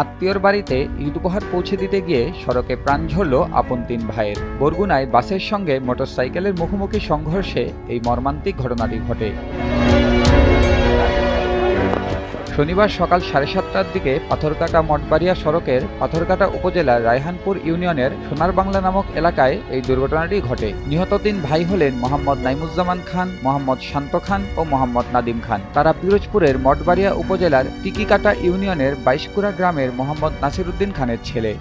আত্মীয়র বাড়িতে ঈদ উপহার পৌঁছে দিতে গিয়ে সড়কে প্রাণ ঝরল আপন ৩ ভাইয়ের। বরগুনায় বাসের সঙ্গে মোটরসাইকেলের মুখোমুখি সংঘর্ষে এই মর্মান্তিক ঘটনাটি ঘটে। শনিবার সকাল 7:30টার দিকে পাথরঘাটা মঠবাড়িয়া সড়কের পাথরঘাটা উপজেলার রায়হানপুর ইউনিয়নের সোনার বাংলা নামক এলাকায় এই দুর্ঘটনাটি ঘটে। নিহত ৩ ভাই হলেন মোহাম্মদ নাইমুজ্জামান খান, মোহাম্মদ শান্ত খান ও মোহাম্মদ নাদিম খান। তারা পিরোজপুরের মঠবাড়িয়া উপজেলার টিকিকাটা ইউনিয়নের 22কুড়া গ্রামের মোহাম্মদ নাসিরউদ্দিন খানের ছেলে।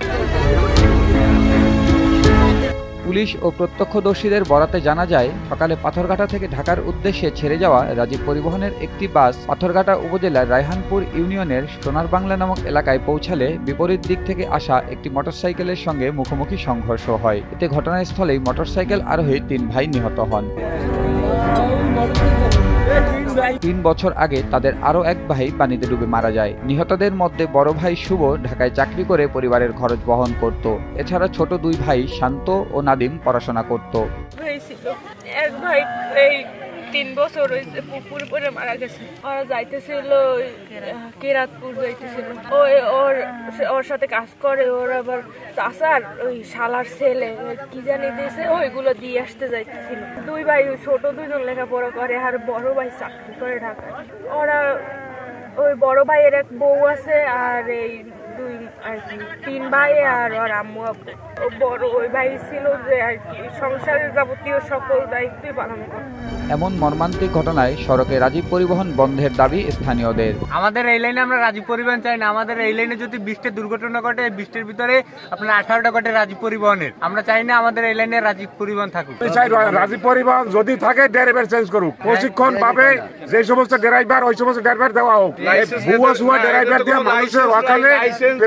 পুলিশ ও প্রত্যক্ষদর্শীদের বরাতে জানা যায়, সকালে পাথরঘাটা থেকে ঢাকার উদ্দেশ্যে ছেড়ে যাওয়া রাজীব পরিবহনের একটি বাস পাথরঘাটা উপজেলার রায়হানপুর ইউনিয়নের সোনার বাংলা নামক এলাকায় পৌঁছালে বিপরীত দিক থেকে আসা একটি মোটরসাইকেলের সঙ্গে মুখোমুখি সংঘর্ষ হয়। এতে ঘটনাস্থলেই মোটরসাইকেল আরোহী ৩ ভাই নিহত হন। ৩ বছর আগে তাদের আরও এক ভাই পানিতে ডুবে মারা যায়। নিহতদের মধ্যে বড় ভাই শুভ ঢাকায় চাকরি করে পরিবারের খরচ বহন করত। এছাড়া ছোট 2 ভাই শান্ত ও নাদিম পড়াশোনা করত। এক ভাই এই 3 বছর হয়েছে পুকুর পরে মারা গেছে। ওরা যাইতেছিল কেরাতপুর যাইতেছিল। ওর সাথে কাজ করে। ওর আবার চাষার ওই শালার ছেলে কি জানি দিয়েছে, ওইগুলো দিয়ে আসতে যাইতেছিল। 2 ভাই ছোট 2জন লেখাপড়া করে আর বড় ভাই চাকরি করে ঢাকায়। ওরা ওই বড় ভাইয়ের এক বউ আছে আর এই 3 ভাই আর ওর আম্মু আব্বু। বড় ওই ভাই ছিল যে আর কি সংসারের যাবতীয় সকল দায়িত্বই পালন করে। এমন মর্মান্তিক ঘটনায় সড়কে রাজীব পরিবহন বন্ধের দাবি স্থানীয়দের। আমাদের এই লাইনে আমরা রাজীব পরিবহন চাই না। আমাদের এই লাইনে যদি 20টা দুর্ঘটনা ঘটে, 20টার ভিতরে আপনার 18টা ঘটে রাজীব পরিবহনের। আমরা চাই না আমাদের এই লাইনে রাজীব পরিবহন থাকুক। রাজীব পরিবহন যদি থাকে ড্রাইভার চেঞ্জ করুক, প্রশিক্ষণ পাবে। যে সমস্ত ড্রাইভার ওই সমস্ত ড্রাইভার দেওয়া হোক। ভুয়া সুয়া ড্রাইভার দিয়ে মানুষের ওখানে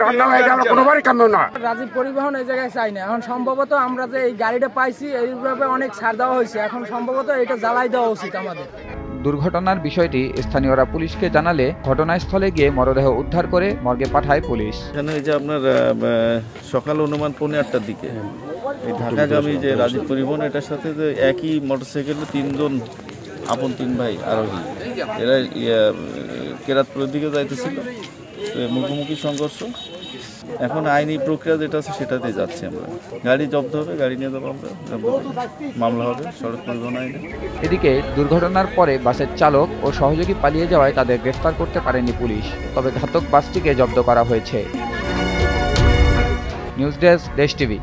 রান্না হয়ে গেল, কোনোবারই কাম্য না। রাজীব পরিবহন এই জায়গায় চাই না। এখন সম্ভবত আমরা যে এই গাড়িটা পাইছি এইভাবে অনেক ছাড় দেওয়া হয়েছে, এখন সম্ভবত এটা জ্বালাই দেওয়া উচিত আমাদের। দুর্ঘটনার বিষয়টি স্থানীয়রা পুলিশকে জানালে ঘটনাস্থলে গিয়ে মরদেহ উদ্ধার করে মর্গে পাঠায় পুলিশ। এখানে এই যে আপনার সকাল অনুমান 8:15টার দিকে এই ঢাকাগামী যে রাজীব পরিবহন, এটার সাথে যে একই মোটরসাইকেলে 3 জন আপন 3 ভাই আরোহী, এরা কেরাতপুরের দিকে যাইতেছিল। মুখোমুখি সংঘর্ষ। এখন আইনি প্রক্রিয়া যেটা আছে সেটাতে যাচ্ছি আমরা। গাড়ি জব্দ হবে, গাড়ি নিয়ে যাবো আমরা, মামলা হবে সড়ক পরিবহন আইনে। এদিকে দুর্ঘটনার পরে বাসের চালক ও সহযোগী পালিয়ে যাওয়ায় তাদের গ্রেফতার করতে পারেনি পুলিশ। তবে ঘাতক বাসটিকে জব্দ করা হয়েছে। নিউজ ডেস্ক, দেশ টিভি।